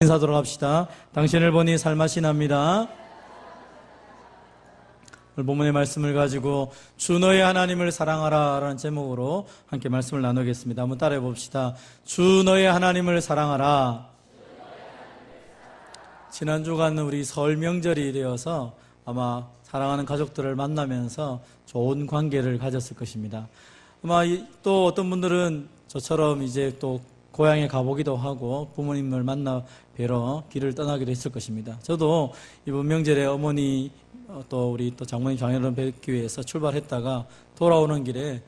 인사하도록 합시다. 당신을 보니 살맛이 납니다. 오늘 본문의 말씀을 가지고 주 너의 하나님을 사랑하라 라는 제목으로 함께 말씀을 나누겠습니다. 한번 따라해 봅시다. 주 너의 하나님을 사랑하라. 지난주간 우리 설 명절이 되어서 아마 사랑하는 가족들을 만나면서 좋은 관계를 가졌을 것입니다. 아마 또 어떤 분들은 저처럼 이제 또 고향에 가보기도 하고 부모님을 만나 뵈러 길을 떠나기도 했을 것입니다. 저도 이번 명절에 어머니 또 우리 또 장모님 장인어른 뵙기 위해서 출발했다가 돌아오는 길에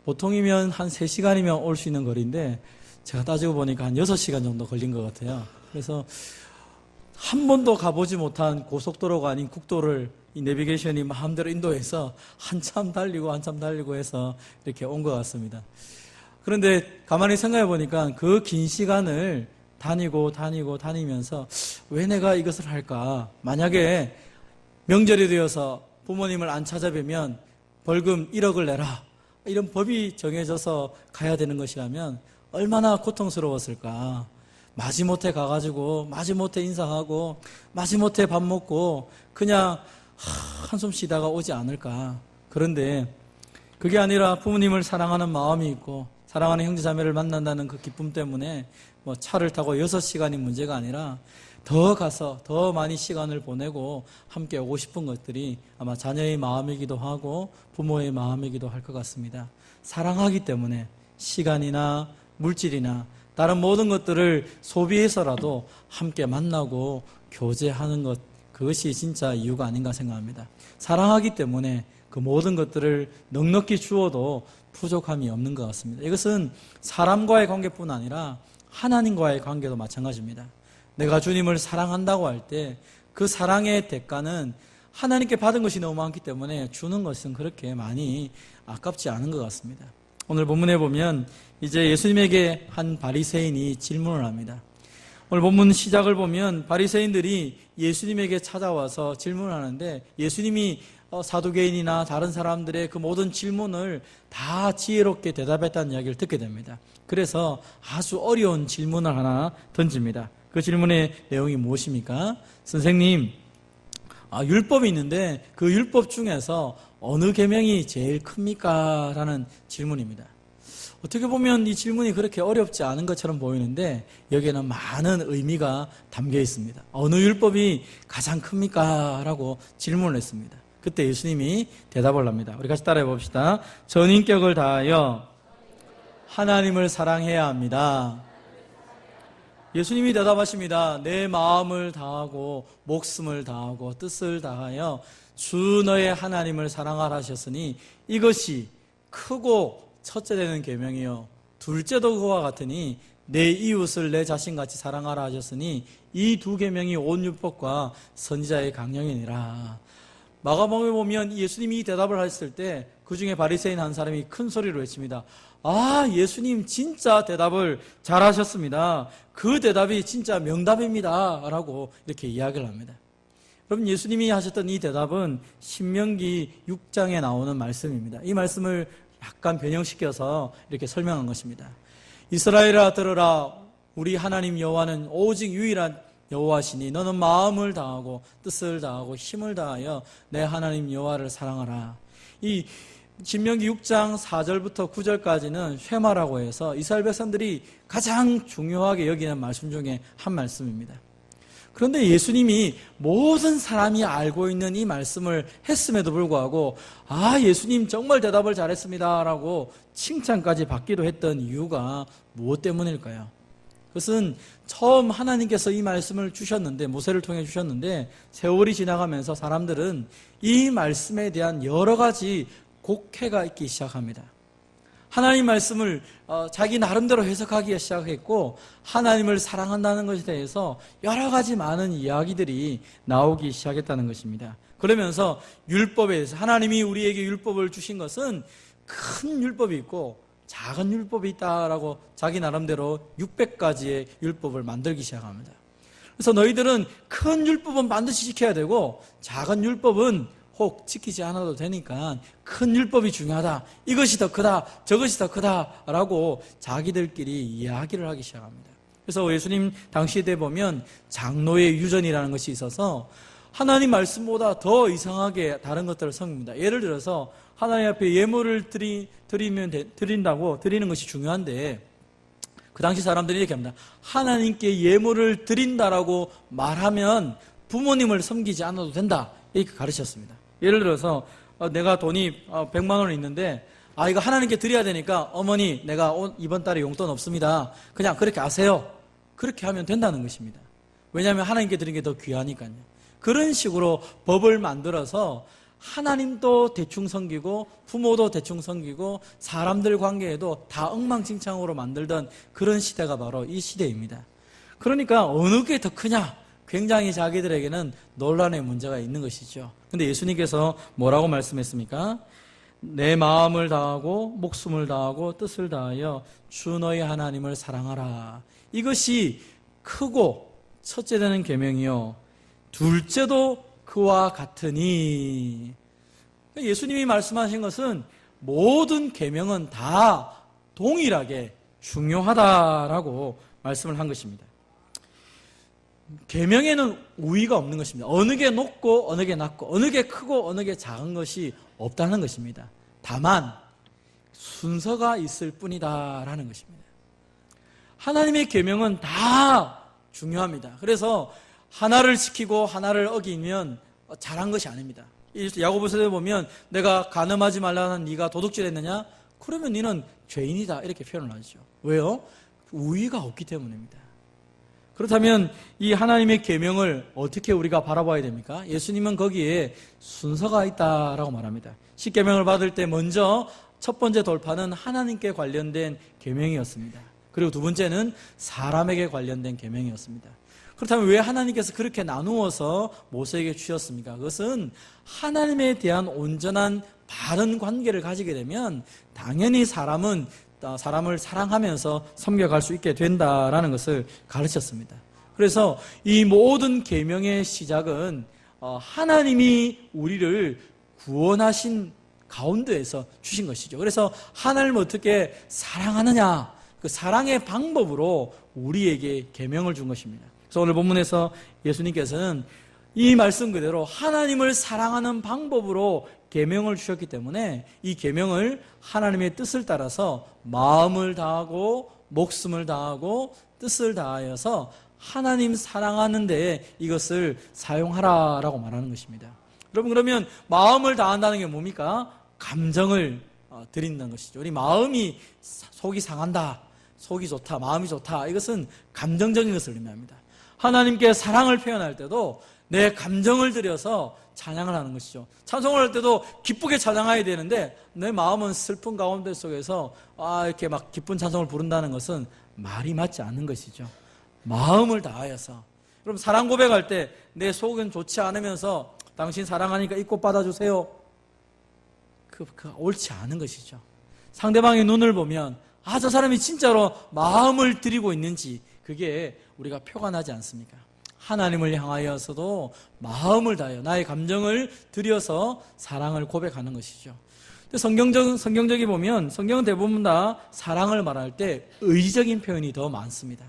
보통이면 한 3시간이면 올 수 있는 거리인데 제가 따지고 보니까 한 6시간 정도 걸린 것 같아요. 그래서 한 번도 가보지 못한 고속도로가 아닌 국도를 이 내비게이션이 마음대로 인도해서 한참 달리고 해서 이렇게 온 것 같습니다. 그런데 가만히 생각해 보니까 그 긴 시간을 다니면서 왜 내가 이것을 할까? 만약에 명절이 되어서 부모님을 안 찾아뵈면 벌금 1억을 내라. 이런 법이 정해져서 가야 되는 것이라면 얼마나 고통스러웠을까? 마지못해 가가지고 마지못해 인사하고 마지못해 밥 먹고 그냥 한숨 쉬다가 오지 않을까? 그런데 그게 아니라 부모님을 사랑하는 마음이 있고 사랑하는 형제자매를 만난다는 그 기쁨 때문에 뭐 차를 타고 6시간이 문제가 아니라 더 가서 더 많이 시간을 보내고 함께 오고 싶은 것들이 아마 자녀의 마음이기도 하고 부모의 마음이기도 할 것 같습니다. 사랑하기 때문에 시간이나 물질이나 다른 모든 것들을 소비해서라도 함께 만나고 교제하는 것, 그것이 진짜 이유가 아닌가 생각합니다. 사랑하기 때문에 그 모든 것들을 넉넉히 주어도 부족함이 없는 것 같습니다. 이것은 사람과의 관계뿐 아니라 하나님과의 관계도 마찬가지입니다. 내가 주님을 사랑한다고 할 때 그 사랑의 대가는 하나님께 받은 것이 너무 많기 때문에 주는 것은 그렇게 많이 아깝지 않은 것 같습니다. 오늘 본문에 보면 이제 예수님에게 한 바리새인이 질문을 합니다. 오늘 본문 시작을 보면 바리새인들이 예수님에게 찾아와서 질문을 하는데 예수님이 사두개인이나 다른 사람들의 그 모든 질문을 다 지혜롭게 대답했다는 이야기를 듣게 됩니다. 그래서 아주 어려운 질문을 하나 던집니다. 그 질문의 내용이 무엇입니까? 선생님, 율법이 있는데 그 율법 중에서 어느 계명이 제일 큽니까? 라는 질문입니다. 어떻게 보면 이 질문이 그렇게 어렵지 않은 것처럼 보이는데 여기에는 많은 의미가 담겨 있습니다. 어느 율법이 가장 큽니까? 라고 질문을 했습니다. 그때 예수님이 대답을 합니다. 우리 같이 따라해 봅시다. 전인격을 다하여 하나님을 사랑해야 합니다. 예수님이 대답하십니다. 내 마음을 다하고 목숨을 다하고 뜻을 다하여 주 너의 하나님을 사랑하라 하셨으니 이것이 크고 첫째 되는 계명이요 둘째도 그와 같으니 내 이웃을 내 자신같이 사랑하라 하셨으니 이 두 계명이 온 율법과 선지자의 강령이니라. 마가복음에 보면 예수님이 이 대답을 했을 때 그 중에 바리새인 한 사람이 큰 소리로 외칩니다. 예수님 진짜 대답을 잘하셨습니다. 그 대답이 진짜 명답입니다. 라고 이렇게 이야기를 합니다. 여러분, 예수님이 하셨던 이 대답은 신명기 6장에 나오는 말씀입니다. 이 말씀을 약간 변형시켜서 이렇게 설명한 것입니다. 이스라엘아 들으라. 우리 하나님 여호와는 오직 유일한 여호와시니 너는 마음을 다하고 뜻을 다하고 힘을 다하여 내 하나님 여호와를 사랑하라. 이 신명기 6장 4절부터 9절까지는 쉐마라고 해서 이스라엘 백성들이 가장 중요하게 여기는 말씀 중에 한 말씀입니다. 그런데 예수님이 모든 사람이 알고 있는 이 말씀을 했음에도 불구하고 예수님 정말 대답을 잘했습니다 라고 칭찬까지 받기도 했던 이유가 무엇 때문일까요? 그것은 처음 하나님께서 이 말씀을 주셨는데 모세를 통해 주셨는데 세월이 지나가면서 사람들은 이 말씀에 대한 여러 가지 곡해가 있기 시작합니다. 하나님 말씀을 자기 나름대로 해석하기 시작했고 하나님을 사랑한다는 것에 대해서 여러 가지 많은 이야기들이 나오기 시작했다는 것입니다. 그러면서 율법에 대해서 하나님이 우리에게 율법을 주신 것은 큰 율법이 있고 작은 율법이 있다라고 자기 나름대로 600가지의 율법을 만들기 시작합니다. 그래서 너희들은 큰 율법은 반드시 지켜야 되고 작은 율법은 혹 지키지 않아도 되니까 큰 율법이 중요하다. 이것이 더 크다. 저것이 더 크다. 라고 자기들끼리 이야기를 하기 시작합니다. 그래서 예수님 당시 때 보면 장로의 유전이라는 것이 있어서 하나님 말씀보다 더 이상하게 다른 것들을 섬깁니다. 예를 들어서 하나님 앞에 예물을 드리는 것이 중요한데 그 당시 사람들이 이렇게 합니다. 하나님께 예물을 드린다라고 말하면 부모님을 섬기지 않아도 된다. 이렇게 가르쳤습니다. 예를 들어서 내가 돈이 100만 원 있는데 이거 하나님께 드려야 되니까 어머니 내가 이번 달에 용돈 없습니다. 그냥 그렇게 하세요. 그렇게 하면 된다는 것입니다. 왜냐하면 하나님께 드리는 게 더 귀하니까요. 그런 식으로 법을 만들어서 하나님도 대충 섬기고 부모도 대충 섬기고 사람들 관계에도 다 엉망진창으로 만들던 그런 시대가 바로 이 시대입니다. 그러니까 어느 게 더 크냐? 굉장히 자기들에게는 논란의 문제가 있는 것이죠. 근데 예수님께서 뭐라고 말씀했습니까? 내 마음을 다하고 목숨을 다하고 뜻을 다하여 주 너희 하나님을 사랑하라. 이것이 크고 첫째 되는 계명이요 둘째도 그와 같으니. 예수님이 말씀하신 것은 모든 계명은 다 동일하게 중요하다라고 말씀을 한 것입니다. 계명에는 우위가 없는 것입니다. 어느 게 높고 어느 게 낮고 어느 게 크고 어느 게 작은 것이 없다는 것입니다. 다만 순서가 있을 뿐이다라는 것입니다. 하나님의 계명은 다 중요합니다. 그래서 하나를 지키고 하나를 어기면 잘한 것이 아닙니다. 야고보서에 보면 내가 간음하지 말라는 네가 도둑질했느냐? 그러면 너는 죄인이다 이렇게 표현을 하죠. 왜요? 우위가 없기 때문입니다. 그렇다면 이 하나님의 계명을 어떻게 우리가 바라봐야 됩니까? 예수님은 거기에 순서가 있다라고 말합니다. 십계명을 받을 때 먼저 첫 번째 돌파는 하나님께 관련된 계명이었습니다. 그리고 두 번째는 사람에게 관련된 계명이었습니다. 그렇다면 왜 하나님께서 그렇게 나누어서 모세에게 주셨습니까? 그것은 하나님에 대한 온전한 바른 관계를 가지게 되면 당연히 사람을 사랑하면서 섬겨갈 수 있게 된다라는 것을 가르쳤습니다. 그래서 이 모든 계명의 시작은 하나님이 우리를 구원하신 가운데에서 주신 것이죠. 그래서 하나님을 어떻게 사랑하느냐, 그 사랑의 방법으로 우리에게 계명을 준 것입니다. 그래서 오늘 본문에서 예수님께서는 이 말씀 그대로 하나님을 사랑하는 방법으로 계명을 주셨기 때문에 이 계명을 하나님의 뜻을 따라서 마음을 다하고 목숨을 다하고 뜻을 다하여서 하나님 사랑하는 데에 이것을 사용하라라고 말하는 것입니다. 여러분, 그러면 마음을 다한다는 게 뭡니까? 감정을 드린다는 것이죠. 우리 마음이 속이 상한다, 속이 좋다, 마음이 좋다, 이것은 감정적인 것을 의미합니다. 하나님께 사랑을 표현할 때도 내 감정을 들여서 찬양을 하는 것이죠. 찬송을 할 때도 기쁘게 찬양해야 되는데 내 마음은 슬픈 가운데 속에서 이렇게 막 기쁜 찬송을 부른다는 것은 말이 맞지 않는 것이죠. 마음을 다하여서. 그럼 사랑 고백할 때 내 속은 좋지 않으면서 당신 사랑하니까 이 꽃 받아주세요. 그 옳지 않은 것이죠. 상대방의 눈을 보면 저 사람이 진짜로 마음을 들이고 있는지 그게 우리가 표가 나지 않습니까? 하나님을 향하여서도 마음을 다하여 나의 감정을 들여서 사랑을 고백하는 것이죠. 성경적이 보면 성경은 대부분 다 사랑을 말할 때 의적인 표현이 더 많습니다.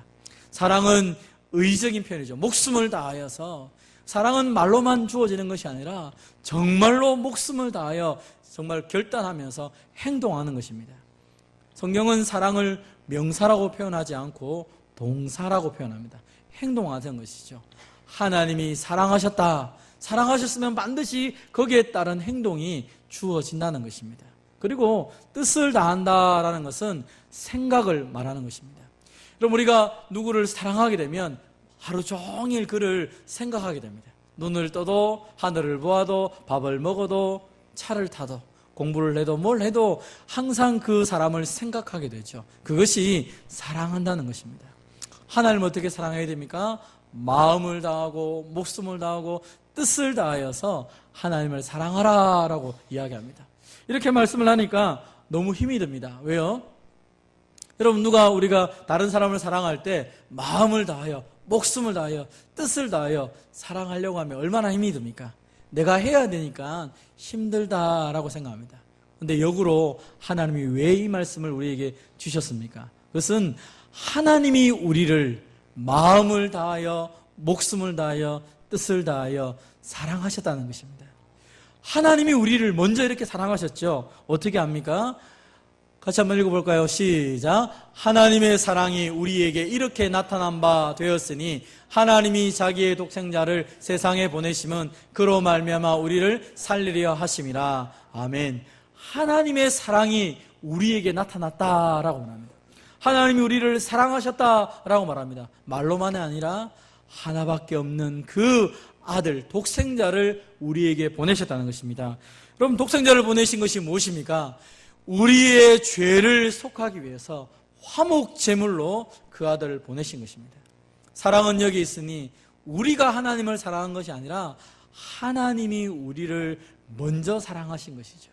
사랑은 의적인 표현이죠. 목숨을 다하여서. 사랑은 말로만 주어지는 것이 아니라 정말로 목숨을 다하여 정말 결단하면서 행동하는 것입니다. 성경은 사랑을 명사라고 표현하지 않고 동사라고 표현합니다. 행동하는 것이죠. 하나님이 사랑하셨다. 사랑하셨으면 반드시 거기에 따른 행동이 주어진다는 것입니다. 그리고 뜻을 다한다라는 것은 생각을 말하는 것입니다. 그럼 우리가 누구를 사랑하게 되면 하루 종일 그를 생각하게 됩니다. 눈을 떠도 하늘을 보아도 밥을 먹어도 차를 타도 공부를 해도 뭘 해도 항상 그 사람을 생각하게 되죠. 그것이 사랑한다는 것입니다. 하나님을 어떻게 사랑해야 됩니까? 마음을 다하고 목숨을 다하고 뜻을 다하여서 하나님을 사랑하라라고 이야기합니다. 이렇게 말씀을 하니까 너무 힘이 듭니다. 왜요? 여러분, 우리가 다른 사람을 사랑할 때 마음을 다하여 목숨을 다하여 뜻을 다하여 사랑하려고 하면 얼마나 힘이 듭니까? 내가 해야 되니까 힘들다라고 생각합니다. 그런데 역으로 하나님이 왜 이 말씀을 우리에게 주셨습니까? 그것은 하나님이 우리를 마음을 다하여 목숨을 다하여 뜻을 다하여 사랑하셨다는 것입니다. 하나님이 우리를 먼저 이렇게 사랑하셨죠. 어떻게 합니까? 같이 한번 읽어볼까요? 시작. 하나님의 사랑이 우리에게 이렇게 나타난 바 되었으니 하나님이 자기의 독생자를 세상에 보내심은 그로 말미암아 우리를 살리려 하심이라. 아멘. 하나님의 사랑이 우리에게 나타났다라고 말합니다. 하나님이 우리를 사랑하셨다라고 말합니다. 말로만이 아니라 하나밖에 없는 그 아들, 독생자를 우리에게 보내셨다는 것입니다. 여러분, 독생자를 보내신 것이 무엇입니까? 우리의 죄를 속하기 위해서 화목제물로 그 아들을 보내신 것입니다. 사랑은 여기 있으니 우리가 하나님을 사랑한 것이 아니라 하나님이 우리를 먼저 사랑하신 것이죠.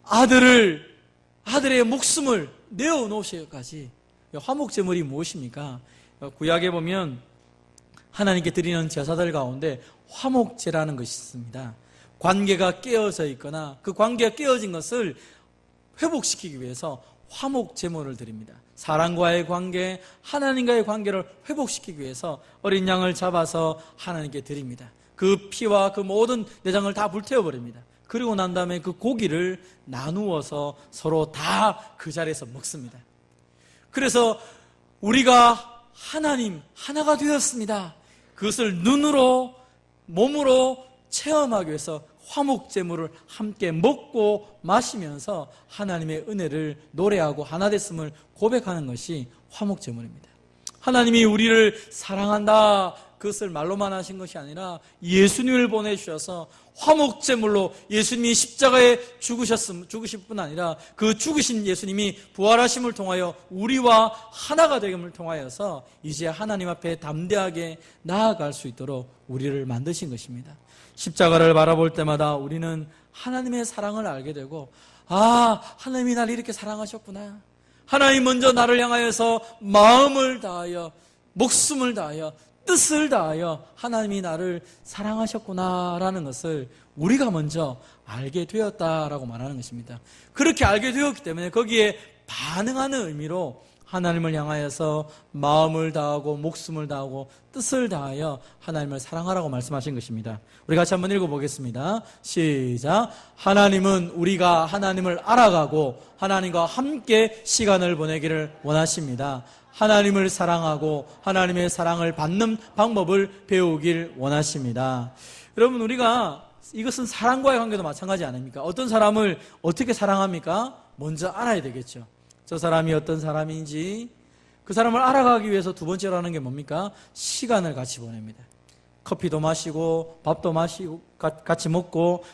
아들의 목숨을 내어놓으시기까지. 화목제물이 무엇입니까? 구약에 보면 하나님께 드리는 제사들 가운데 화목제라는 것이 있습니다. 관계가 깨어져 있거나 그 관계가 깨어진 것을 회복시키기 위해서 화목제물을 드립니다. 사람과의 관계, 하나님과의 관계를 회복시키기 위해서 어린 양을 잡아서 하나님께 드립니다. 그 피와 그 모든 내장을 다 불태워버립니다. 그리고 난 다음에 그 고기를 나누어서 서로 다 그 자리에서 먹습니다. 그래서 우리가 하나님 하나가 되었습니다. 그것을 눈으로 몸으로 체험하기 위해서 화목제물을 함께 먹고 마시면서 하나님의 은혜를 노래하고 하나 됐음을 고백하는 것이 화목제물입니다. 하나님이 우리를 사랑한다, 그것을 말로만 하신 것이 아니라 예수님을 보내주셔서 화목제물로 예수님이 십자가에 죽으실 뿐 아니라 그 죽으신 예수님이 부활하심을 통하여 우리와 하나가 되음을 통하여서 이제 하나님 앞에 담대하게 나아갈 수 있도록 우리를 만드신 것입니다. 십자가를 바라볼 때마다 우리는 하나님의 사랑을 알게 되고, 하나님이 나를 이렇게 사랑하셨구나. 하나님 먼저 나를 향하여서 마음을 다하여 목숨을 다하여 뜻을 다하여 하나님이 나를 사랑하셨구나라는 것을 우리가 먼저 알게 되었다라고 말하는 것입니다. 그렇게 알게 되었기 때문에 거기에 반응하는 의미로 하나님을 향하여서 마음을 다하고 목숨을 다하고 뜻을 다하여 하나님을 사랑하라고 말씀하신 것입니다. 우리 같이 한번 읽어보겠습니다. 시작. 하나님은 우리가 하나님을 알아가고 하나님과 함께 시간을 보내기를 원하십니다. 하나님을 사랑하고 하나님의 사랑을 받는 방법을 배우길 원하십니다. 여러분, 우리가 이것은 사랑과의 관계도 마찬가지 아닙니까? 어떤 사람을 어떻게 사랑합니까? 먼저 알아야 되겠죠. 저 사람이 어떤 사람인지 그 사람을 알아가기 위해서 두 번째로 하는 게 뭡니까? 시간을 같이 보냅니다. 커피도 마시고 밥도 마시고 같이 먹고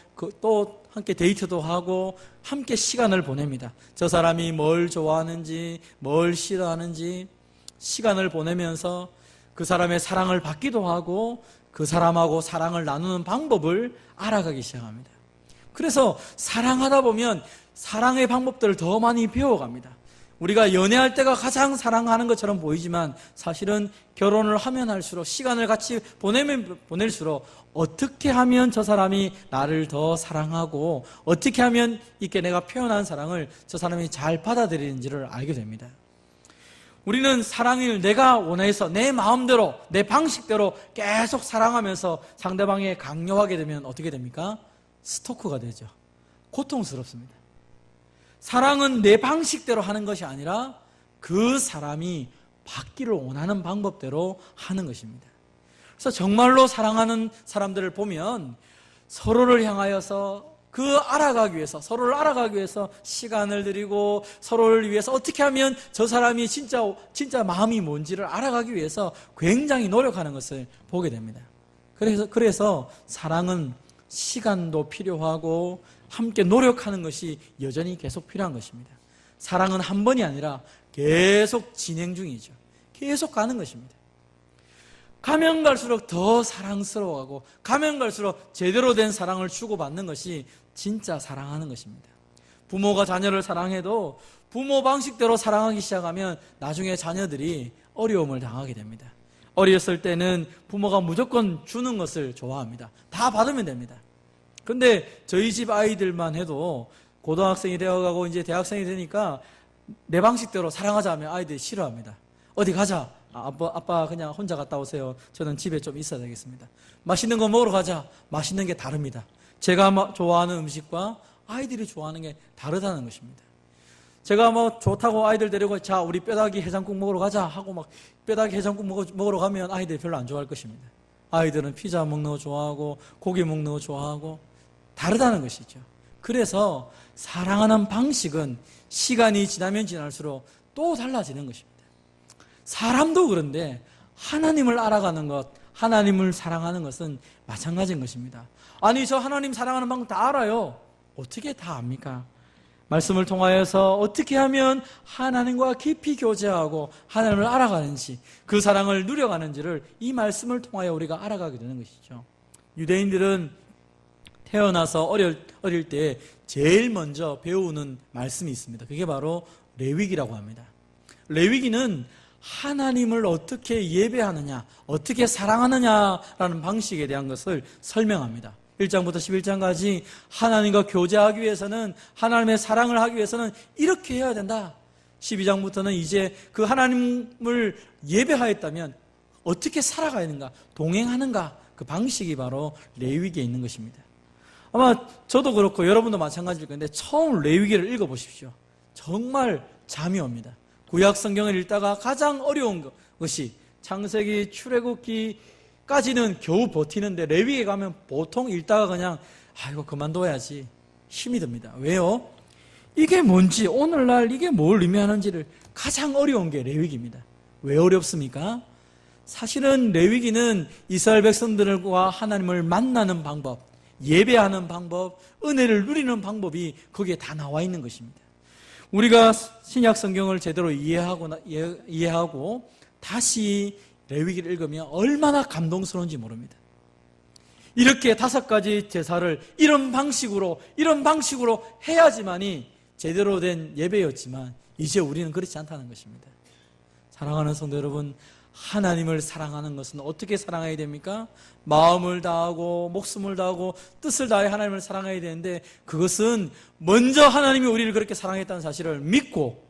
또 함께 데이트도 하고 함께 시간을 보냅니다. 저 사람이 뭘 좋아하는지 뭘 싫어하는지 시간을 보내면서 그 사람의 사랑을 받기도 하고 그 사람하고 사랑을 나누는 방법을 알아가기 시작합니다. 그래서 사랑하다 보면 사랑의 방법들을 더 많이 배워갑니다. 우리가 연애할 때가 가장 사랑하는 것처럼 보이지만 사실은 결혼을 하면 할수록 시간을 같이 보낼수록 어떻게 하면 저 사람이 나를 더 사랑하고 어떻게 하면 이렇게 내가 표현한 사랑을 저 사람이 잘 받아들이는지를 알게 됩니다. 우리는 사랑을 내가 원해서 내 마음대로 내 방식대로 계속 사랑하면서 상대방에 강요하게 되면 어떻게 됩니까? 스토커가 되죠. 고통스럽습니다. 사랑은 내 방식대로 하는 것이 아니라 그 사람이 받기를 원하는 방법대로 하는 것입니다. 그래서 정말로 사랑하는 사람들을 보면 서로를 향하여서 서로를 알아가기 위해서 시간을 들이고 서로를 위해서 어떻게 하면 저 사람이 진짜 마음이 뭔지를 알아가기 위해서 굉장히 노력하는 것을 보게 됩니다. 그래서 사랑은 시간도 필요하고 함께 노력하는 것이 여전히 계속 필요한 것입니다. 사랑은 한 번이 아니라 계속 진행 중이죠. 계속 가는 것입니다. 가면 갈수록 더 사랑스러워하고 가면 갈수록 제대로 된 사랑을 주고받는 것이 진짜 사랑하는 것입니다. 부모가 자녀를 사랑해도 부모 방식대로 사랑하기 시작하면 나중에 자녀들이 어려움을 당하게 됩니다. 어렸을 때는 부모가 무조건 주는 것을 좋아합니다. 다 받으면 됩니다. 근데 저희 집 아이들만 해도 고등학생이 되어가고 이제 대학생이 되니까 내 방식대로 사랑하자 하면 아이들이 싫어합니다. 어디 가자. 아빠 그냥 혼자 갔다 오세요. 저는 집에 좀 있어야 되겠습니다. 맛있는 거 먹으러 가자. 맛있는 게 다릅니다. 제가 좋아하는 음식과 아이들이 좋아하는 게 다르다는 것입니다. 제가 좋다고 아이들 데리고 자 우리 뼈다귀 해장국 먹으러 가자 하고 막 뼈다귀 해장국 먹으러 가면 아이들이 별로 안 좋아할 것입니다. 아이들은 피자 먹는 거 좋아하고 고기 먹는 거 좋아하고 다르다는 것이죠. 그래서 사랑하는 방식은 시간이 지나면 지날수록 또 달라지는 것입니다. 사람도 그런데 하나님을 알아가는 것, 하나님을 사랑하는 것은 마찬가지인 것입니다. 아니 저 하나님 사랑하는 방법 다 알아요. 어떻게 다 압니까? 말씀을 통하여서 어떻게 하면 하나님과 깊이 교제하고 하나님을 알아가는지 그 사랑을 누려가는지를 이 말씀을 통하여 우리가 알아가게 되는 것이죠. 유대인들은 태어나서 어릴 때 제일 먼저 배우는 말씀이 있습니다. 그게 바로 레위기라고 합니다. 레위기는 하나님을 어떻게 예배하느냐, 어떻게 사랑하느냐라는 방식에 대한 것을 설명합니다. 1장부터 11장까지 하나님과 교제하기 위해서는, 하나님의 사랑을 하기 위해서는 이렇게 해야 된다. 12장부터는 이제 그 하나님을 예배하였다면 어떻게 살아가야 하는가, 동행하는가, 그 방식이 바로 레위기에 있는 것입니다. 아마 저도 그렇고 여러분도 마찬가지일 건데 처음 레위기를 읽어보십시오. 정말 잠이 옵니다. 구약 성경을 읽다가 가장 어려운 것이 창세기, 출애굽기까지는 겨우 버티는데 레위기에 가면 보통 읽다가 그냥 이거 그만둬야지 힘이 듭니다. 왜요? 이게 뭔지, 오늘날 이게 뭘 의미하는지를 가장 어려운 게 레위기입니다. 왜 어렵습니까? 사실은 레위기는 이스라엘 백성들과 하나님을 만나는 방법, 예배하는 방법, 은혜를 누리는 방법이 거기에 다 나와 있는 것입니다. 우리가 신약 성경을 제대로 이해하고 다시 레위기를 읽으면 얼마나 감동스러운지 모릅니다. 이렇게 5가지 제사를 이런 방식으로 해야지만이 제대로 된 예배였지만 이제 우리는 그렇지 않다는 것입니다. 사랑하는 성도 여러분, 하나님을 사랑하는 것은 어떻게 사랑해야 됩니까? 마음을 다하고 목숨을 다하고 뜻을 다해 하나님을 사랑해야 되는데 그것은 먼저 하나님이 우리를 그렇게 사랑했다는 사실을 믿고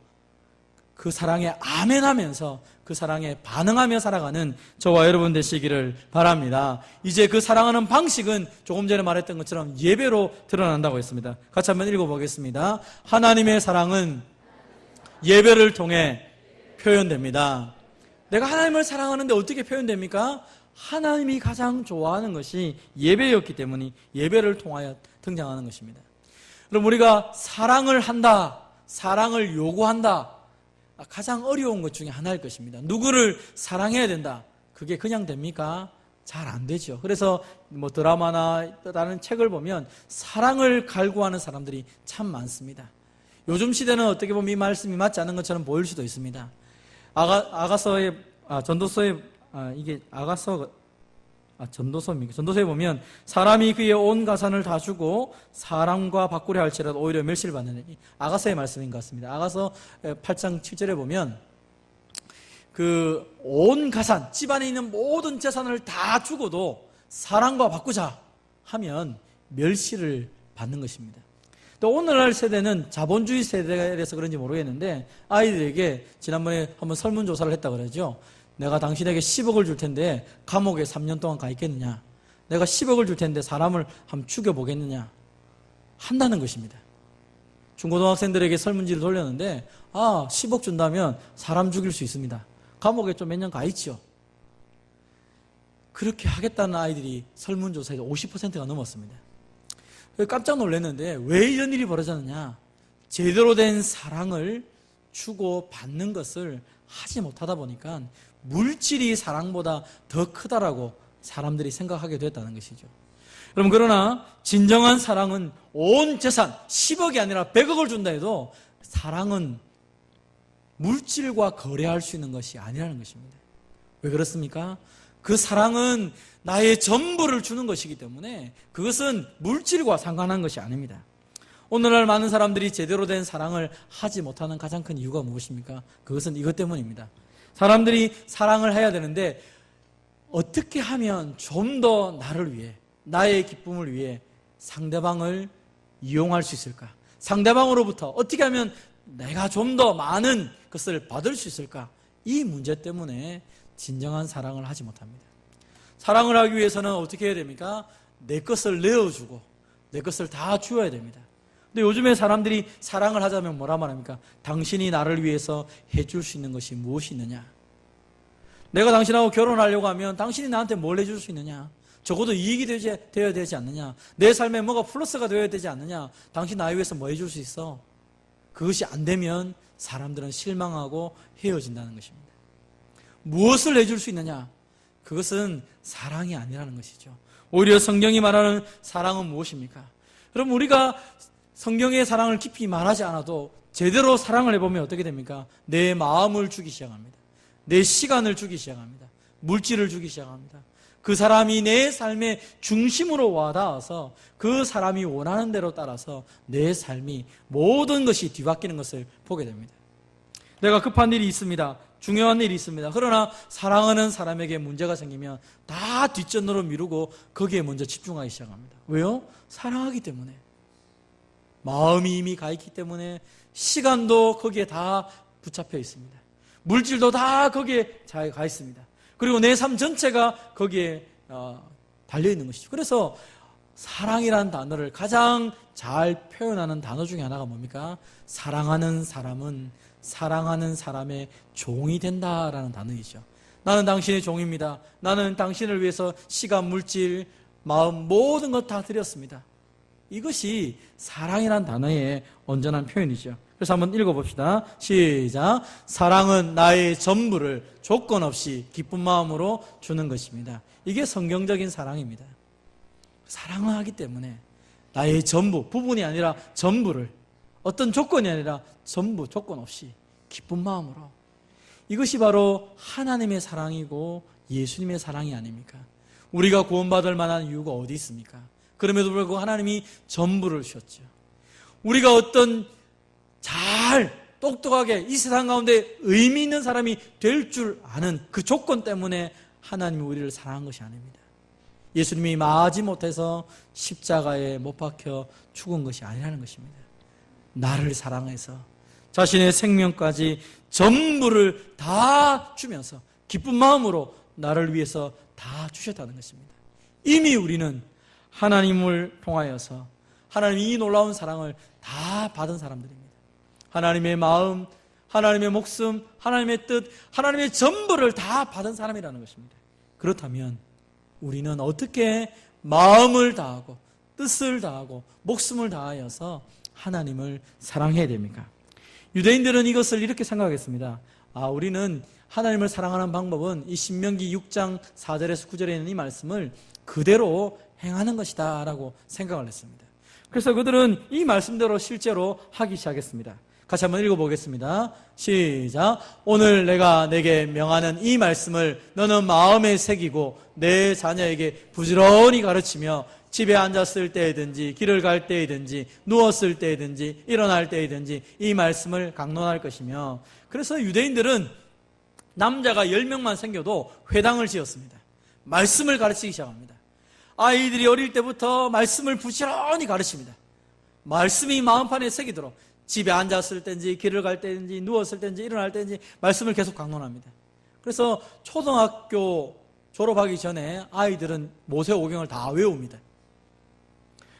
그 사랑에 아멘하면서 그 사랑에 반응하며 살아가는 저와 여러분 되시기를 바랍니다. 이제 그 사랑하는 방식은 조금 전에 말했던 것처럼 예배로 드러난다고 했습니다. 같이 한번 읽어보겠습니다. 하나님의 사랑은 예배를 통해 표현됩니다. 내가 하나님을 사랑하는데 어떻게 표현됩니까? 하나님이 가장 좋아하는 것이 예배였기 때문에 예배를 통하여 등장하는 것입니다. 그럼 우리가 사랑을 한다, 사랑을 요구한다, 가장 어려운 것 중에 하나일 것입니다. 누구를 사랑해야 된다, 그게 그냥 됩니까? 잘 안 되죠. 그래서 드라마나 다른 책을 보면 사랑을 갈구하는 사람들이 참 많습니다. 요즘 시대는 어떻게 보면 이 말씀이 맞지 않는 것처럼 보일 수도 있습니다. 전도서에 보면 사람이 그의 온 가산을 다 주고 사람과 바꾸려 할지라도 오히려 멸시를 받는 아가서의 말씀인 것 같습니다. 아가서 8장 7절에 보면 그 온 가산, 집안에 있는 모든 재산을 다 주고도 사람과 바꾸자 하면 멸시를 받는 것입니다. 또 오늘날 세대는 자본주의 세대라서 그런지 모르겠는데 아이들에게 지난번에 한번 설문조사를 했다 그러죠. 내가 당신에게 10억을 줄 텐데 감옥에 3년 동안 가 있겠느냐, 내가 10억을 줄 텐데 사람을 한번 죽여보겠느냐 한다는 것입니다. 중고등학생들에게 설문지를 돌렸는데 10억 준다면 사람 죽일 수 있습니다. 감옥에 좀 몇 년 가 있죠. 그렇게 하겠다는 아이들이 설문조사에서 50%가 넘었습니다. 깜짝 놀랐는데 왜 이런 일이 벌어졌느냐, 제대로 된 사랑을 주고 받는 것을 하지 못하다 보니까 물질이 사랑보다 더 크다라고 사람들이 생각하게 됐다는 것이죠. 여러분, 그러나 진정한 사랑은 온 재산 10억이 아니라 100억을 준다 해도 사랑은 물질과 거래할 수 있는 것이 아니라는 것입니다. 왜 그렇습니까? 그 사랑은 나의 전부를 주는 것이기 때문에 그것은 물질과 상관한 것이 아닙니다. 오늘날 많은 사람들이 제대로 된 사랑을 하지 못하는 가장 큰 이유가 무엇입니까? 그것은 이것 때문입니다. 사람들이 사랑을 해야 되는데 어떻게 하면 좀 더 나를 위해, 나의 기쁨을 위해 상대방을 이용할 수 있을까? 상대방으로부터 어떻게 하면 내가 좀 더 많은 것을 받을 수 있을까? 이 문제 때문에 진정한 사랑을 하지 못합니다. 사랑을 하기 위해서는 어떻게 해야 됩니까? 내 것을 내어주고 내 것을 다 주어야 됩니다. 근데 요즘에 사람들이 사랑을 하자면 뭐라 말합니까? 당신이 나를 위해서 해줄 수 있는 것이 무엇이 있느냐? 내가 당신하고 결혼하려고 하면 당신이 나한테 뭘 해줄 수 있느냐? 적어도 이익이 되어야 되지 않느냐? 내 삶에 뭐가 플러스가 되어야 되지 않느냐? 당신 나를 위해서 뭐 해줄 수 있어? 그것이 안 되면 사람들은 실망하고 헤어진다는 것입니다. 무엇을 해줄 수 있느냐? 그것은 사랑이 아니라는 것이죠. 오히려 성경이 말하는 사랑은 무엇입니까? 그럼 우리가 성경의 사랑을 깊이 말하지 않아도 제대로 사랑을 해보면 어떻게 됩니까? 내 마음을 주기 시작합니다. 내 시간을 주기 시작합니다. 물질을 주기 시작합니다. 그 사람이 내 삶의 중심으로 와닿아서 그 사람이 원하는 대로 따라서 내 삶이 모든 것이 뒤바뀌는 것을 보게 됩니다. 내가 급한 일이 있습니다. 중요한 일이 있습니다. 그러나 사랑하는 사람에게 문제가 생기면 다 뒷전으로 미루고 거기에 먼저 집중하기 시작합니다. 왜요? 사랑하기 때문에. 마음이 이미 가 있기 때문에 시간도 거기에 다 붙잡혀 있습니다. 물질도 다 거기에 잘 가 있습니다. 그리고 내 삶 전체가 거기에 달려있는 것이죠. 그래서 사랑이라는 단어를 가장 잘 표현하는 단어 중에 하나가 뭡니까? 사랑하는 사람은 사랑하는 사람의 종이 된다라는 단어이죠. 나는 당신의 종입니다. 나는 당신을 위해서 시간, 물질, 마음 모든 것 다 드렸습니다. 이것이 사랑이라는 단어의 온전한 표현이죠. 그래서 한번 읽어봅시다. 시작. 사랑은 나의 전부를 조건 없이 기쁜 마음으로 주는 것입니다. 이게 성경적인 사랑입니다. 사랑을 하기 때문에 나의 전부, 부분이 아니라 전부를, 어떤 조건이 아니라 전부 조건 없이 기쁜 마음으로. 이것이 바로 하나님의 사랑이고 예수님의 사랑이 아닙니까? 우리가 구원받을 만한 이유가 어디 있습니까? 그럼에도 불구하고 하나님이 전부를 주셨죠. 우리가 어떤 잘 똑똑하게 이 세상 가운데 의미 있는 사람이 될 줄 아는 그 조건 때문에 하나님이 우리를 사랑한 것이 아닙니다. 예수님이 마지못해서 십자가에 못 박혀 죽은 것이 아니라는 것입니다. 나를 사랑해서 자신의 생명까지 전부를 다 주면서 기쁜 마음으로 나를 위해서 다 주셨다는 것입니다. 이미 우리는 하나님을 통하여서 하나님이 이 놀라운 사랑을 다 받은 사람들입니다. 하나님의 마음, 하나님의 목숨, 하나님의 뜻, 하나님의 전부를 다 받은 사람이라는 것입니다. 그렇다면 우리는 어떻게 마음을 다하고 뜻을 다하고 목숨을 다하여서 하나님을 사랑해야 됩니까? 유대인들은 이것을 이렇게 생각했습니다. 우리는 하나님을 사랑하는 방법은 이 신명기 6장 4절에서 9절에 있는 이 말씀을 그대로 행하는 것이다 라고 생각을 했습니다. 그래서 그들은 이 말씀대로 실제로 하기 시작했습니다. 같이 한번 읽어보겠습니다. 시작. 오늘 내가 내게 명하는 이 말씀을 너는 마음에 새기고 내 자녀에게 부지런히 가르치며 집에 앉았을 때이든지 길을 갈 때이든지 누웠을 때이든지 일어날 때이든지 이 말씀을 강론할 것이며. 그래서 유대인들은 남자가 10명만 생겨도 회당을 지었습니다. 말씀을 가르치기 시작합니다. 아이들이 어릴 때부터 말씀을 부지런히 가르칩니다. 말씀이 마음판에 새기도록 집에 앉았을 때인지 길을 갈 때인지 누웠을 때인지 일어날 때인지 말씀을 계속 강론합니다. 그래서 초등학교 졸업하기 전에 아이들은 모세오경을 다 외웁니다.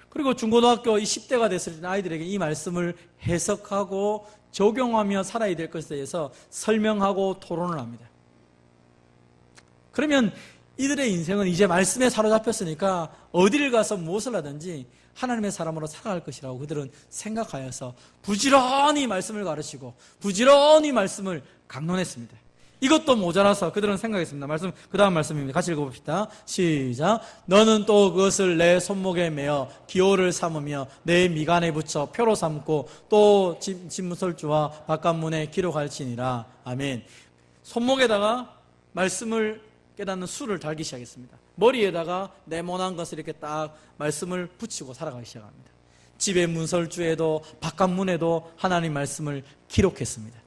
그리고 중고등학교 10대가 됐을 때 아이들에게 이 말씀을 해석하고 적용하며 살아야 될 것에 대해서 설명하고 토론을 합니다. 그러면 이들의 인생은 이제 말씀에 사로잡혔으니까 어디를 가서 무엇을 하든지 하나님의 사람으로 살아갈 것이라고 그들은 생각하여서 부지런히 말씀을 가르치고 부지런히 말씀을 강론했습니다. 이것도 모자라서 그들은 생각했습니다. 그 다음 말씀입니다. 같이 읽어봅시다. 시작. 너는 또 그것을 내 손목에 매어 기호를 삼으며 내 미간에 붙여 표로 삼고 또 진무설주와 바깥문에 기록할지니라. 아멘. 손목에다가 말씀을 깨닫는 수를 달기 시작했습니다. 머리에다가 네모난 것을 이렇게 딱 말씀을 붙이고 살아가기 시작합니다. 집의 문설주에도 바깥문에도 하나님 말씀을 기록했습니다.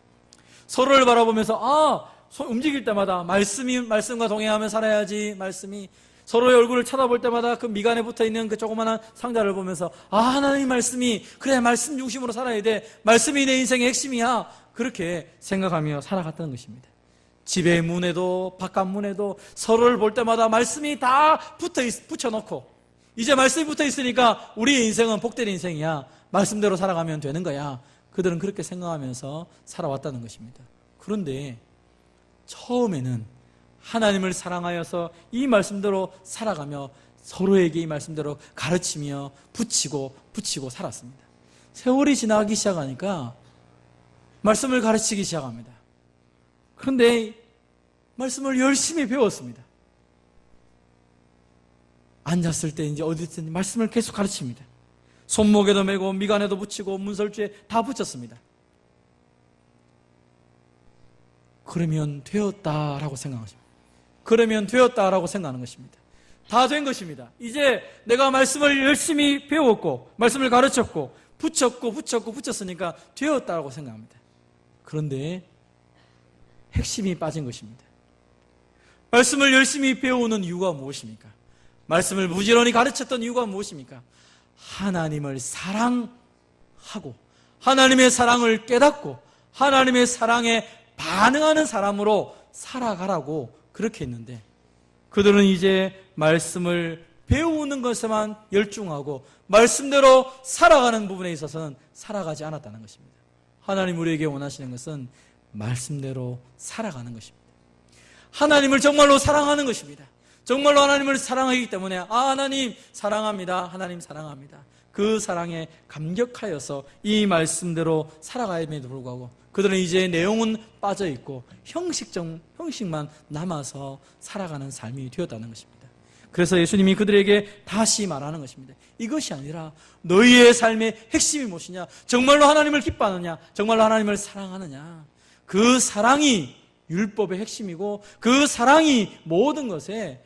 서로를 바라보면서 움직일 때마다 말씀과 동행하며 살아야지. 말씀이 서로의 얼굴을 쳐다볼 때마다 그 미간에 붙어있는 그 조그마한 상자를 보면서 하나님 말씀이 그래 말씀 중심으로 살아야 돼. 말씀이 내 인생의 핵심이야. 그렇게 생각하며 살아갔다는 것입니다. 집의 문에도 바깥 문에도 서로를 볼 때마다 말씀이 다 붙여놓고 이제 말씀이 붙어있으니까 우리의 인생은 복된 인생이야. 말씀대로 살아가면 되는 거야. 그들은 그렇게 생각하면서 살아왔다는 것입니다. 그런데 처음에는 하나님을 사랑하여서 이 말씀대로 살아가며 서로에게 이 말씀대로 가르치며 붙이고 살았습니다. 세월이 지나기 시작하니까 말씀을 가르치기 시작합니다. 그런데 말씀을 열심히 배웠습니다. 앉았을 때 이제 어디든 말씀을 계속 가르칩니다. 손목에도 메고 미간에도 붙이고 문설주에 다 붙였습니다. 그러면 되었다라고 생각하십니다. 그러면 되었다라고 생각하는 것입니다. 다 된 것입니다. 이제 내가 말씀을 열심히 배웠고 말씀을 가르쳤고 붙였으니까 되었다라고 생각합니다. 그런데 핵심이 빠진 것입니다. 말씀을 열심히 배우는 이유가 무엇입니까? 말씀을 부지런히 가르쳤던 이유가 무엇입니까? 하나님을 사랑하고 하나님의 사랑을 깨닫고 하나님의 사랑에 반응하는 사람으로 살아가라고 그렇게 했는데 그들은 이제 말씀을 배우는 것에만 열중하고 말씀대로 살아가는 부분에 있어서는 살아가지 않았다는 것입니다. 하나님 우리에게 원하시는 것은 말씀대로 살아가는 것입니다. 하나님을 정말로 사랑하는 것입니다. 정말로 하나님을 사랑하기 때문에 하나님 사랑합니다. 하나님 사랑합니다. 그 사랑에 감격하여서 이 말씀대로 살아가임에도 불구하고 그들은 이제 내용은 빠져있고 형식만 남아서 살아가는 삶이 되었다는 것입니다. 그래서 예수님이 그들에게 다시 말하는 것입니다. 이것이 아니라 너희의 삶의 핵심이 무엇이냐? 정말로 하나님을 기뻐하느냐? 정말로 하나님을 사랑하느냐? 그 사랑이 율법의 핵심이고 그 사랑이 모든 것을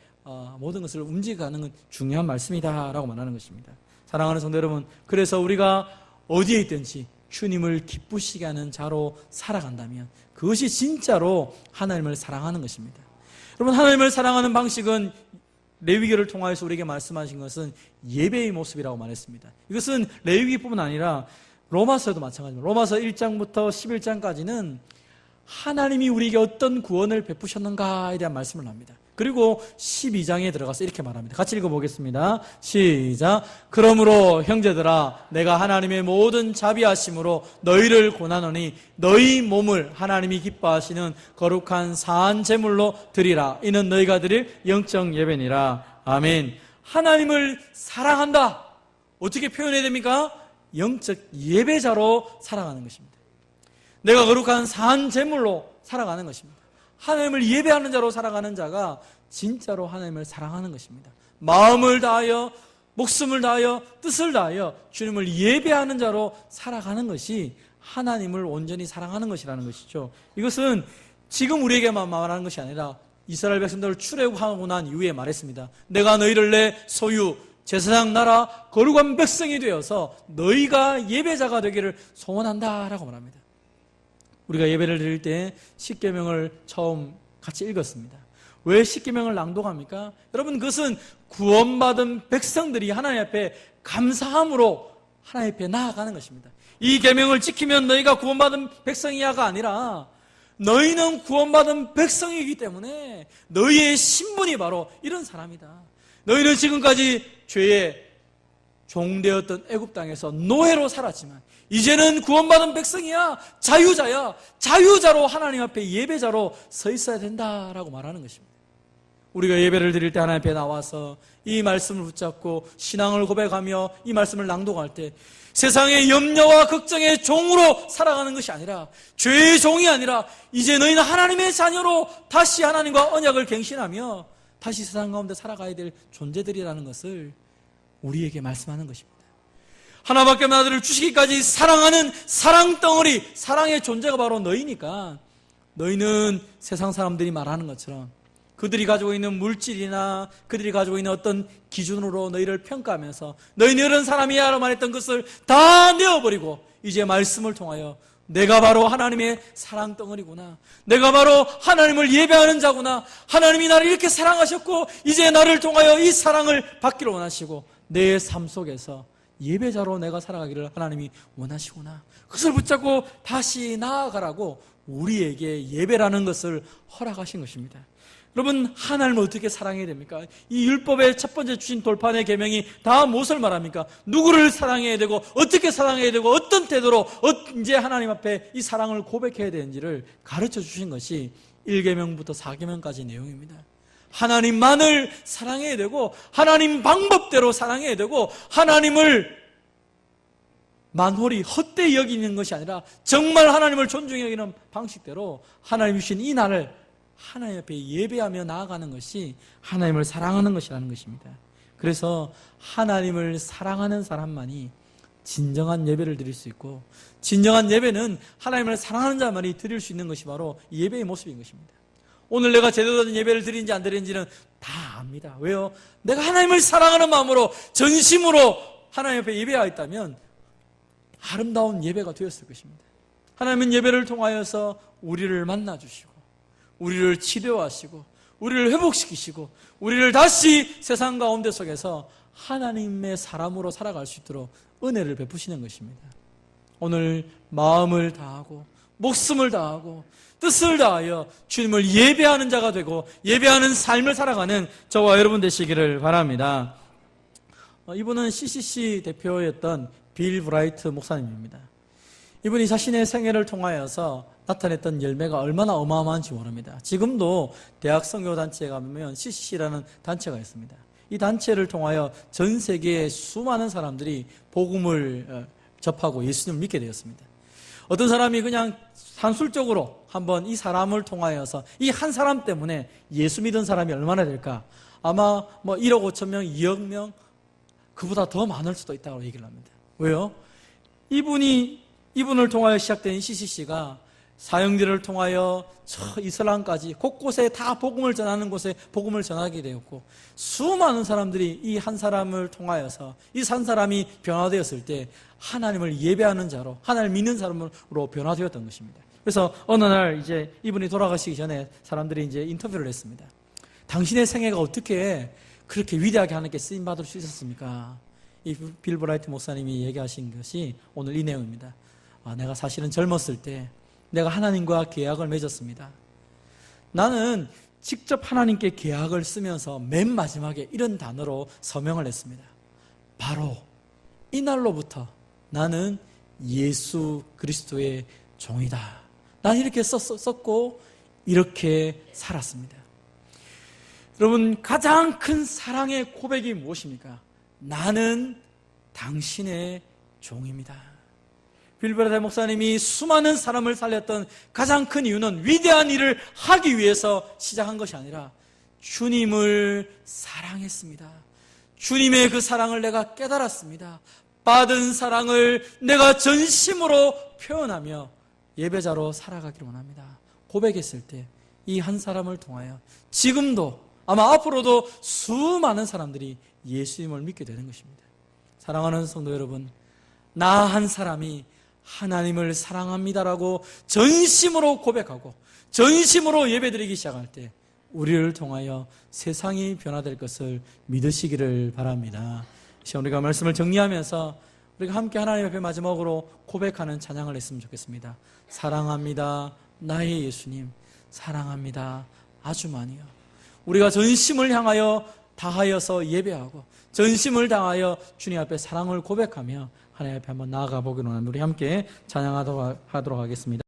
움직여가는 건 중요한 말씀이다라고 말하는 것입니다. 사랑하는 성도 여러분, 그래서 우리가 어디에 있든지 주님을 기쁘시게 하는 자로 살아간다면 그것이 진짜로 하나님을 사랑하는 것입니다. 여러분, 하나님을 사랑하는 방식은 레위기를 통하여서 우리에게 말씀하신 것은 예배의 모습이라고 말했습니다. 이것은 레위기뿐만 아니라 로마서에도 마찬가지입니다. 로마서 1장부터 11장까지는 하나님이 우리에게 어떤 구원을 베푸셨는가에 대한 말씀을 합니다. 그리고 12장에 들어가서 이렇게 말합니다. 같이 읽어보겠습니다. 시작. 그러므로 형제들아 내가 하나님의 모든 자비하심으로 너희를 권하노니 너희 몸을 하나님이 기뻐하시는 거룩한 사한 제물로 드리라. 이는 너희가 드릴 영적 예배니라. 아멘. 하나님을 사랑한다. 어떻게 표현해야 됩니까? 영적 예배자로 살아가는 것입니다. 내가 거룩한 사한 제물로 살아가는 것입니다. 하나님을 예배하는 자로 살아가는 자가 진짜로 하나님을 사랑하는 것입니다. 마음을 다하여 목숨을 다하여 뜻을 다하여 주님을 예배하는 자로 살아가는 것이 하나님을 온전히 사랑하는 것이라는 것이죠. 이것은 지금 우리에게만 말하는 것이 아니라 이스라엘 백성들을 출애굽하고 난 이후에 말했습니다. 내가 너희를 내 소유 제사장 나라 거룩한 백성이 되어서 너희가 예배자가 되기를 소원한다라고 말합니다. 우리가 예배를 드릴 때 십계명을 처음 같이 읽었습니다. 왜 십계명을 낭독합니까? 여러분, 그것은 구원받은 백성들이 하나님 앞에 감사함으로 하나님 앞에 나아가는 것입니다. 이 계명을 지키면 너희가 구원받은 백성이야가 아니라 너희는 구원받은 백성이기 때문에 너희의 신분이 바로 이런 사람이다. 너희는 지금까지 죄의 종되었던 애굽 땅에서 노예로 살았지만 이제는 구원받은 백성이야. 자유자야. 자유자로 하나님 앞에 예배자로 서 있어야 된다라고 말하는 것입니다. 우리가 예배를 드릴 때 하나님 앞에 나와서 이 말씀을 붙잡고 신앙을 고백하며 이 말씀을 낭독할 때 세상의 염려와 걱정의 종으로 살아가는 것이 아니라 죄의 종이 아니라 이제 너희는 하나님의 자녀로 다시 하나님과 언약을 갱신하며 다시 세상 가운데 살아가야 될 존재들이라는 것을 우리에게 말씀하는 것입니다. 하나밖에 없는 아들을 주시기까지 사랑하는 사랑덩어리, 사랑의 존재가 바로 너희니까 너희는 세상 사람들이 말하는 것처럼 그들이 가지고 있는 물질이나 그들이 가지고 있는 어떤 기준으로 너희를 평가하면서 너희는 이런 사람이야 라고 말했던 것을 다 내어버리고 이제 말씀을 통하여 내가 바로 하나님의 사랑덩어리구나, 내가 바로 하나님을 예배하는 자구나, 하나님이 나를 이렇게 사랑하셨고 이제 나를 통하여 이 사랑을 받기를 원하시고 내 삶 속에서 예배자로 내가 살아가기를 하나님이 원하시구나, 그것을 붙잡고 다시 나아가라고 우리에게 예배라는 것을 허락하신 것입니다. 여러분, 하나님을 어떻게 사랑해야 됩니까? 이 율법의 첫 번째 주신 돌판의 계명이 다 무엇을 말합니까? 누구를 사랑해야 되고 어떻게 사랑해야 되고 어떤 태도로 이제 하나님 앞에 이 사랑을 고백해야 되는지를 가르쳐 주신 것이 1계명부터 4계명까지 내용입니다. 하나님만을 사랑해야 되고 하나님 방법대로 사랑해야 되고 하나님을 만홀히 헛되이 여기는 것이 아니라 정말 하나님을 존중해 여기는 방식대로 하나님 주신 이 날을 하나님 앞에 예배하며 나아가는 것이 하나님을 사랑하는 것이라는 것입니다. 그래서 하나님을 사랑하는 사람만이 진정한 예배를 드릴 수 있고, 진정한 예배는 하나님을 사랑하는 자만이 드릴 수 있는 것이 바로 예배의 모습인 것입니다. 오늘 내가 제대로 된 예배를 드리는지 안 드리는지는 다 압니다. 왜요? 내가 하나님을 사랑하는 마음으로 전심으로 하나님 앞에 예배하였다면 아름다운 예배가 되었을 것입니다. 하나님은 예배를 통하여서 우리를 만나주시고 우리를 치료하시고 우리를 회복시키시고 우리를 다시 세상 가운데 속에서 하나님의 사람으로 살아갈 수 있도록 은혜를 베푸시는 것입니다. 오늘 마음을 다하고 목숨을 다하고 뜻을 다하여 주님을 예배하는 자가 되고 예배하는 삶을 살아가는 저와 여러분 되시기를 바랍니다. 이분은 CCC 대표였던 빌 브라이트 목사님입니다. 이분이 자신의 생애를 통하여서 나타냈던 열매가 얼마나 어마어마한지 모릅니다. 지금도 대학 선교단체에 가면 CCC라는 단체가 있습니다. 이 단체를 통하여 전 세계의 수많은 사람들이 복음을 접하고 예수님을 믿게 되었습니다. 어떤 사람이 그냥 산술적으로 한번 이 사람을 통하여서 이 한 사람 때문에 예수 믿은 사람이 얼마나 될까? 아마 1억 5천 명, 2억 명, 그보다 더 많을 수도 있다고 얘기를 합니다. 왜요? 이분을 통하여 시작된 CCC가 사형들을 통하여 저 이슬람까지 곳곳에 다 복음을 전하는 곳에 복음을 전하게 되었고, 수많은 사람들이 이 한 사람을 통하여서 이 한 사람이 변화되었을 때 하나님을 예배하는 자로, 하나님을 믿는 사람으로 변화되었던 것입니다. 그래서 어느 날 이제 이분이 돌아가시기 전에 사람들이 이제 인터뷰를 했습니다. 당신의 생애가 어떻게 그렇게 위대하게 하나님께 쓰임 받을 수 있었습니까? 이 빌 브라이트 목사님이 얘기하신 것이 오늘 이 내용입니다. 내가 사실은 젊었을 때 내가 하나님과 계약을 맺었습니다. 나는 직접 하나님께 계약을 쓰면서 맨 마지막에 이런 단어로 서명을 했습니다. 바로 이 날로부터 나는 예수 그리스도의 종이다. 난 이렇게 썼고 이렇게 살았습니다. 여러분, 가장 큰 사랑의 고백이 무엇입니까? 나는 당신의 종입니다. 빌 브라이트 목사님이 수많은 사람을 살렸던 가장 큰 이유는 위대한 일을 하기 위해서 시작한 것이 아니라 주님을 사랑했습니다. 주님의 그 사랑을 내가 깨달았습니다. 받은 사랑을 내가 전심으로 표현하며 예배자로 살아가기를 원합니다. 고백했을 때 이 한 사람을 통하여 지금도 아마 앞으로도 수많은 사람들이 예수님을 믿게 되는 것입니다. 사랑하는 성도 여러분, 나 한 사람이 하나님을 사랑합니다라고 전심으로 고백하고 전심으로 예배드리기 시작할 때 우리를 통하여 세상이 변화될 것을 믿으시기를 바랍니다. 우리가 말씀을 정리하면서 우리가 함께 하나님 앞에 마지막으로 고백하는 찬양을 했으면 좋겠습니다. 사랑합니다 나의 예수님, 사랑합니다 아주 많이요. 우리가 전심을 향하여 다하여서 예배하고 전심을 다하여 주님 앞에 사랑을 고백하며 하나님 앞에 한번 나아가 보기로 하는 우리 함께 찬양하도록 하겠습니다.